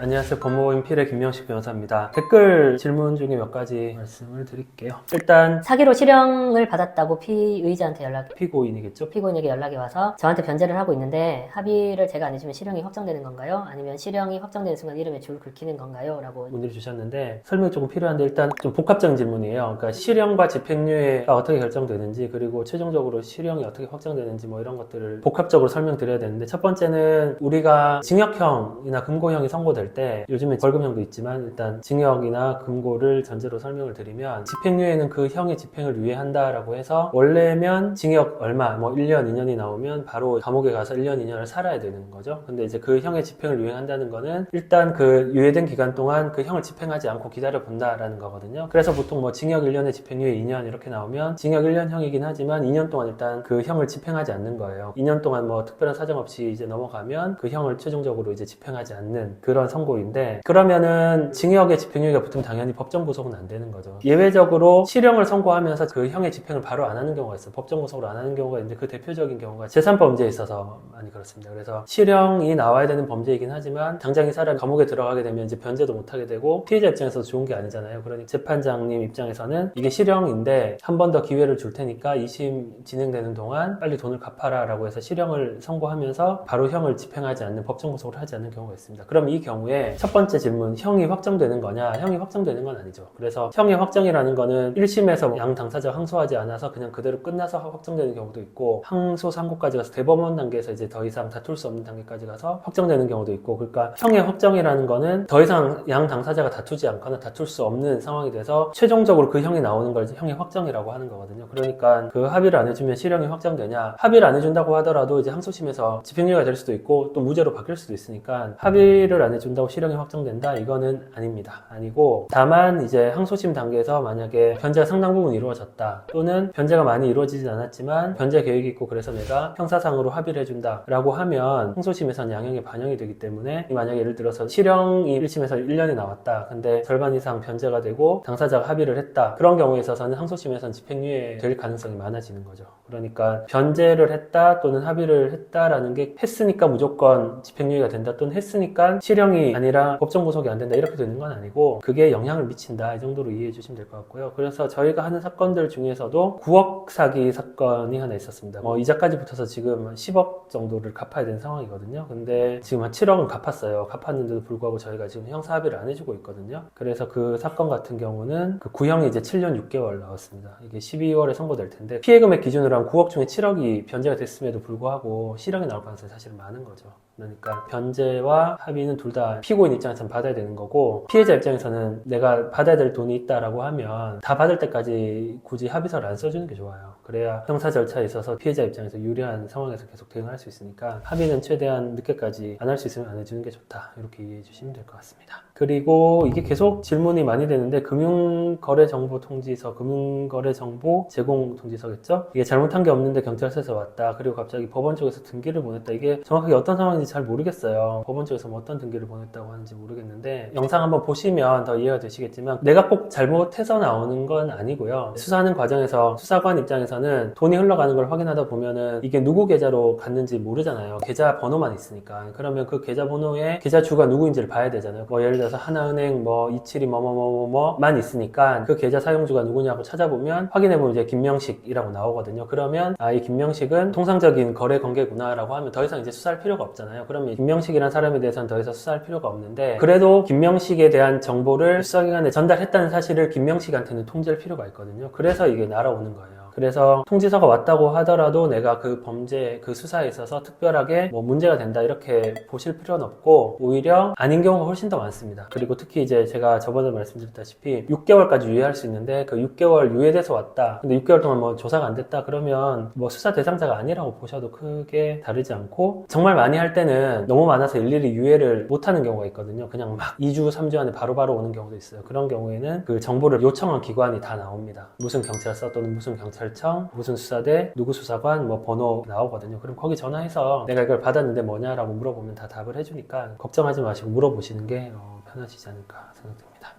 안녕하세요. 법무법인 필의 김명식 변호사입니다. 댓글 질문 중에 몇 가지 말씀을 드릴게요. 일단 사기로 실형을 받았다고 피의자한테 피고인이겠죠? 피고인에게 연락이 와서 저한테 변제를 하고 있는데 합의를 제가 안 해주면 실형이 확정되는 건가요? 아니면 실형이 확정되는 순간 이름에 줄 긁히는 건가요? 라고 문의를 주셨는데 설명이 조금 필요한데 일단 좀 복합적인 질문이에요. 그러니까 실형과 집행유예가 어떻게 결정되는지 그리고 최종적으로 실형이 어떻게 확정되는지 뭐 이런 것들을 복합적으로 설명드려야 되는데 첫 번째는 우리가 징역형이나 금고형이 선고될 때 요즘에 벌금형도 있지만 일단 징역이나 금고를 전제로 설명을 드리면 집행유예는 그 형의 집행을 유예한다라고 해서 원래면 징역 얼마 뭐 1년 2년이 나오면 바로 감옥에 가서 1년 2년을 살아야 되는 거죠. 근데 이제 그 형의 집행을 유예한다는 거는 일단 그 유예된 기간 동안 그 형을 집행하지 않고 기다려 본다라는 거거든요. 그래서 보통 뭐 징역 1년에 집행유예 2년 이렇게 나오면 징역 1년형이긴 하지만 2년 동안 일단 그 형을 집행하지 않는 거예요. 2년 동안 뭐 특별한 사정 없이 이제 넘어가면 그 형을 최종적으로 이제 집행하지 않는 그런 선고인데 그러면은 징역의 집행유예가 붙으면 당연히 법정 구속은 안 되는 거죠. 예외적으로 실형을 선고하면서 그 형의 집행을 바로 안 하는 경우가 있어요. 법정 구속을 안 하는 경우가 있는데 그 대표적인 경우가 재산범죄에 있어서 많이 그렇습니다. 그래서 실형이 나와야 되는 범죄이긴 하지만 당장 이 사람이 감옥에 들어가게 되면 이제 변제도 못 하게 되고 피해자 입장에서 좋은 게 아니잖아요. 그러니 재판장님 입장에서는 이게 실형인데 한 번 더 기회를 줄 테니까 2심 진행되는 동안 빨리 돈을 갚아라 라고 해서 실형을 선고하면서 바로 형을 집행하지 않는 법정 구속을 하지 않는 경우가 있습니다. 그럼 이 경우에 첫 번째 질문, 형이 확정되는 거냐? 형이 확정되는 건 아니죠. 그래서 형의 확정이라는 거는 1심에서 양 당사자가 항소하지 않아서 그냥 그대로 끝나서 확정되는 경우도 있고 항소 상고까지 가서 대법원 단계에서 이제 더 이상 다툴 수 없는 단계까지 가서 확정되는 경우도 있고 그러니까 형의 확정이라는 거는 더 이상 양 당사자가 다투지 않거나 다툴 수 없는 상황이 돼서 최종적으로 그 형이 나오는 걸 형의 확정이라고 하는 거거든요. 그러니까 그 합의를 안 해주면 실형이 확정되냐? 합의를 안 해준다고 하더라도 이제 항소심에서 집행유예가 될 수도 있고 또 무죄로 바뀔 수도 있으니까 합의를 안 해준다고 실형이 확정된다? 이거는 아닙니다. 아니고 다만 이제 항소심 단계에서 만약에 변제가 상당 부분 이루어졌다 또는 변제가 많이 이루어지진 않았지만 변제 계획이 있고 그래서 내가 형사상으로 합의를 해준다 라고 하면 항소심에서는 양형이 반영이 되기 때문에 만약에 예를 들어서 실형이 1심에서 1년이 나왔다 근데 절반 이상 변제가 되고 당사자가 합의를 했다 그런 경우에 있어서는 항소심에서는 집행유예 될 가능성이 많아지는 거죠. 그러니까 변제를 했다 또는 합의를 했다라는 게 했으니까 무조건 집행유예가 된다 또는 했으니까 실형이 아니라 법정 구속이 안 된다 이렇게 되는 건 아니고 그게 영향을 미친다 이 정도로 이해해 주시면 될 것 같고요. 그래서 저희가 하는 사건들 중에서도 9억 사기 사건이 하나 있었습니다. 이자까지 붙어서 지금 10억 정도를 갚아야 되는 상황이거든요. 근데 지금 한 7억은 갚았어요. 갚았는데도 불구하고 저희가 지금 형사 합의를 안 해주고 있거든요. 그래서 그 사건 같은 경우는 그 구형이 이제 7년 6개월 나왔습니다. 이게 12월에 선고될 텐데 피해 금액 기준으로 한 9억 중에 7억이 변제가 됐음에도 불구하고 실형이 나올 가능성이 사실 많은 거죠. 그러니까 변제와 합의는 둘 다 피고인 입장에서는 받아야 되는 거고 피해자 입장에서는 내가 받아야 될 돈이 있다라고 하면 다 받을 때까지 굳이 합의서를 안 써주는 게 좋아요. 그래야 형사 절차에 있어서 피해자 입장에서 유리한 상황에서 계속 대응할 수 있으니까 합의는 최대한 늦게까지 안 할 수 있으면 안 해주는 게 좋다 이렇게 이해해 주시면 될 것 같습니다. 그리고 이게 계속 질문이 많이 되는데 금융거래정보통지서, 금융거래정보 제공통지서겠죠? 이게 잘못한 게 없는데 경찰서에서 왔다. 그리고 갑자기 법원 쪽에서 등기를 보냈다. 이게 정확하게 어떤 상황인지 잘 모르겠어요. 법원 쪽에서 뭐 어떤 등기를 보냈다고 하는지 모르겠는데 영상 한번 보시면 더 이해가 되시겠지만 내가 꼭 잘못해서 나오는 건 아니고요. 수사하는 과정에서 수사관 입장에서는 돈이 흘러가는 걸 확인하다 보면은 이게 누구 계좌로 갔는지 모르잖아요. 계좌 번호만 있으니까. 그러면 그 계좌 번호에 계좌주가 누구인지를 봐야 되잖아요. 예를 들어서 하나은행 272 뭐뭐뭐뭐만 있으니까 그 계좌 사용주가 누구냐고 찾아보면 확인해보면 이제 김명식이라고 나오거든요. 그러면 이 김명식은 통상적인 거래 관계구나 라고 하면 더 이상 이제 수사할 필요가 없잖아요. 그러면 김명식이라는 사람에 대해서는 더 이상 수사할 필요가 없는데 그래도 김명식에 대한 정보를 수사기관에 전달했다는 사실을 김명식한테는 통지할 필요가 있거든요. 그래서 이게 날아오는 거예요. 그래서 통지서가 왔다고 하더라도 내가 그 범죄, 그 수사에 있어서 특별하게 문제가 된다 이렇게 보실 필요는 없고 오히려 아닌 경우가 훨씬 더 많습니다. 그리고 특히 이제 제가 저번에 말씀드렸다시피 6개월까지 유예할 수 있는데 그 6개월 유예돼서 왔다. 근데 6개월 동안 조사가 안 됐다 그러면 수사 대상자가 아니라고 보셔도 크게 다르지 않고 정말 많이 할 때는 너무 많아서 일일이 유예를 못하는 경우가 있거든요. 그냥 막 2주, 3주 안에 바로바로 오는 경우도 있어요. 그런 경우에는 그 정보를 요청한 기관이 다 나옵니다. 무슨 경찰서 또는 무슨 경찰청, 무슨 수사대, 누구 수사관, 번호 나오거든요. 그럼 거기 전화해서 내가 이걸 받았는데 뭐냐라고 물어보면 다 답을 해주니까 걱정하지 마시고 물어보시는 게 편하시지 않을까 생각됩니다.